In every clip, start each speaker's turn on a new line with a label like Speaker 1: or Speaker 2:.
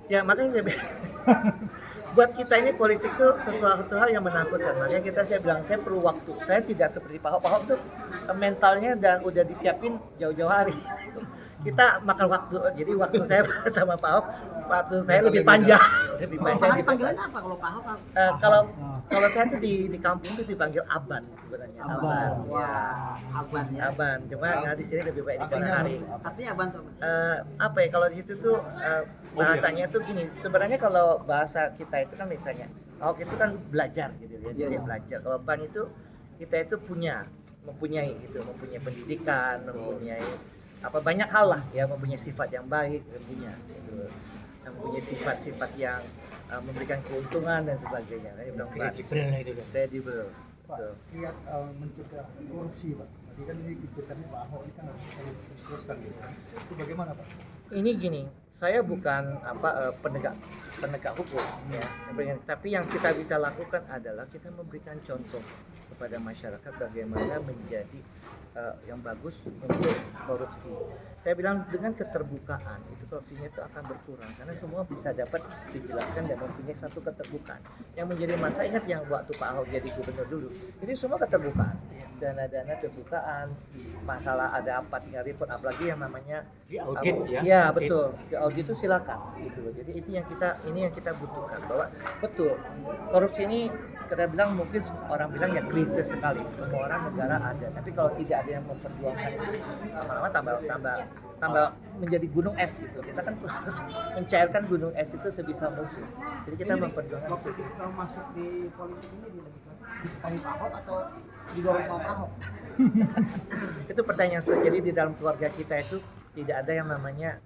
Speaker 1: Ya makanya saya bilang, buat kita ini politik tuh sesuatu hal yang menakutkan. Makanya saya bilang saya perlu waktu. Saya tidak seperti Pak Ahok. Pak Ahok tuh mentalnya dan udah disiapin jauh-jauh hari. Kita makan waktu. Jadi waktu saya sama Pak Ahok, waktu saya lebih panjang. Lebih
Speaker 2: Kalau Pak
Speaker 1: panjang.
Speaker 2: Ahok panggilannya apa kalau Pak Ahok?
Speaker 1: Kalau kalau saya tuh di kampung tuh dipanggil Aban sebenarnya.
Speaker 3: Aban.
Speaker 2: Wah, Aban ya.
Speaker 1: Aban. Cuma di sini lebih baik dipanggil Hari.
Speaker 2: Artinya Aban tuh.
Speaker 1: Apa ya kalau di situ tuh bahasanya tuh gini, sebenarnya kalau bahasa kita itu kan misalnya Ahok itu kan belajar gitu ya, dia belajar. Kalau Ban itu kita itu mempunyai pendidikan, mempunyai apa banyak hal lah ya, mempunyai sifat yang baik, mempunyai sifat-sifat yang memberikan keuntungan dan sebagainya. Kredibel.
Speaker 3: Pak, lihat mencegah korupsi Pak. Tadi kan ini kebijakannya Pak Ahok ini kan harus diteruskan gitu. Itu bagaimana Pak?
Speaker 1: Ini gini, saya bukan penegak hukum ya, tapi yang kita bisa lakukan adalah kita memberikan contoh kepada masyarakat bagaimana menjadi yang bagus untuk korupsi. Saya bilang dengan keterbukaan itu korupsinya itu akan berkurang karena semua bisa dapat dijelaskan dan mempunyai satu keterbukaan. Yang menjadi masalah, ingat yang waktu Pak Ahok jadi gubernur dulu, ini semua keterbukaan, dana-dana terbukaan, masalah ada apa tinggal report, apalagi yang namanya
Speaker 4: Di audit ya.
Speaker 1: Ya betul, di audit itu silakan gitu loh. Jadi ini yang kita butuhkan, bahwa betul korupsi ini kita bilang mungkin orang bilang ya klise sekali, semua orang negara ada, tapi kalau tidak ada yang memperjuangkan itu lama-lama tambah menjadi gunung es gitu. Kita kan harus mencairkan gunung es itu sebisa mungkin. Jadi kita memperjuangkan
Speaker 2: Waktu
Speaker 1: itu.
Speaker 2: kita masuk di politik ini disukai Pak Ahok atau didorong sama Pak Ahok?
Speaker 1: Itu pertanyaan. Jadi di dalam keluarga kita itu tidak ada yang namanya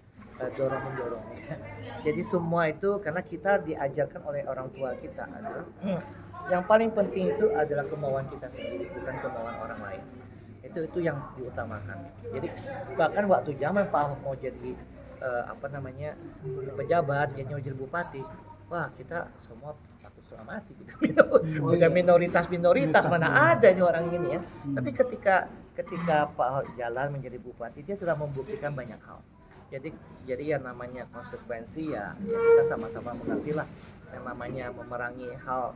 Speaker 1: dorong mendorong. Jadi semua itu karena kita diajarkan oleh orang tua kita adalah yang paling penting itu adalah kemauan kita sendiri, bukan kemauan orang lain. Itu yang diutamakan. Jadi bahkan waktu zaman Pak Ahok mau jadi pejabat, jadi mau jadi bupati, wah kita semua takut setengah mati gitu. Udah minoritas mana ada nih orang ini ya. Tapi ketika Pak Ahok jalan menjadi bupati, dia sudah membuktikan banyak hal. Jadi yang namanya konsekuensi ya kita sama-sama mengerti lah, yang namanya memerangi hal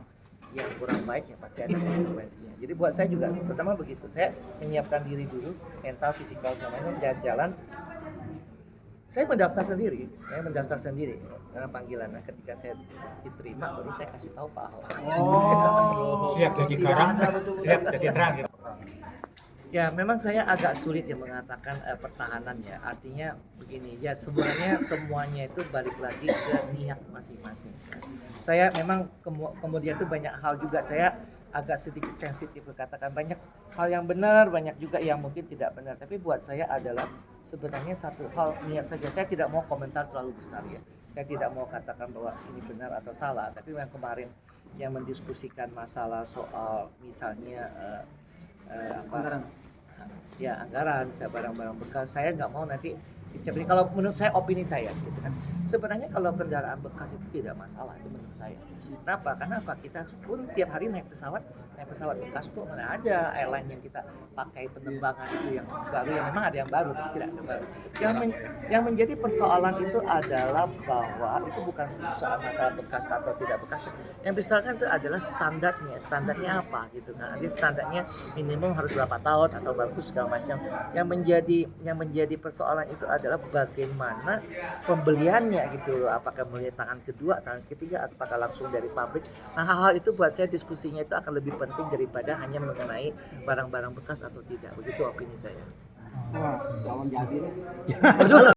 Speaker 1: yang kurang baik ya pasti ada konsekuensinya. Jadi buat saya juga pertama begitu, saya menyiapkan diri dulu, mental, fisikal semuanya, jalan. Saya mendaftar sendiri karena panggilan. Nah, ketika saya diterima baru saya kasih tahu Pak Ahok.
Speaker 4: Siap jadi garang, siap jadi terang gitu.
Speaker 1: Ya memang saya agak sulit ya mengatakan pertahanan ya. Artinya begini ya, semuanya itu balik lagi ke niat masing-masing. Saya memang kemudian itu banyak hal juga saya agak sedikit sensitif berkatakan banyak hal yang benar, banyak juga yang mungkin tidak benar. Tapi buat saya adalah sebenarnya satu hal niat saja. Saya tidak mau komentar terlalu besar ya. Saya tidak mau katakan bahwa ini benar atau salah. Tapi yang kemarin yang mendiskusikan masalah soal misalnya anggaran, barang-barang bekas, saya nggak mau nanti dicapin. Kalau menurut saya, opini saya gitu kan, sebenarnya kalau kendaraan bekas itu tidak masalah, itu menurut saya. Kenapa? Karena kita pun tiap hari naik pesawat bekas kok, mana ada airline yang kita pakai penerbangan itu yang baru, yang memang ada yang baru tapi tidak ada baru. Yang menjadi persoalan itu adalah bahwa itu bukan soal masalah bekas atau tidak bekas. Yang misalkan itu adalah standarnya apa gitu kan. Jadi standarnya minimum harus berapa tahun atau bagus segala macam. Yang menjadi persoalan itu adalah bagaimana pembeliannya gitu loh. Apakah melalui tangan kedua, tangan ketiga, apakah langsung dari pabrik. Nah, hal-hal itu buat saya diskusinya itu akan lebih penting daripada hanya mengenai barang-barang bekas atau tidak. Begitu opini saya.
Speaker 2: Wah, lawan jadi.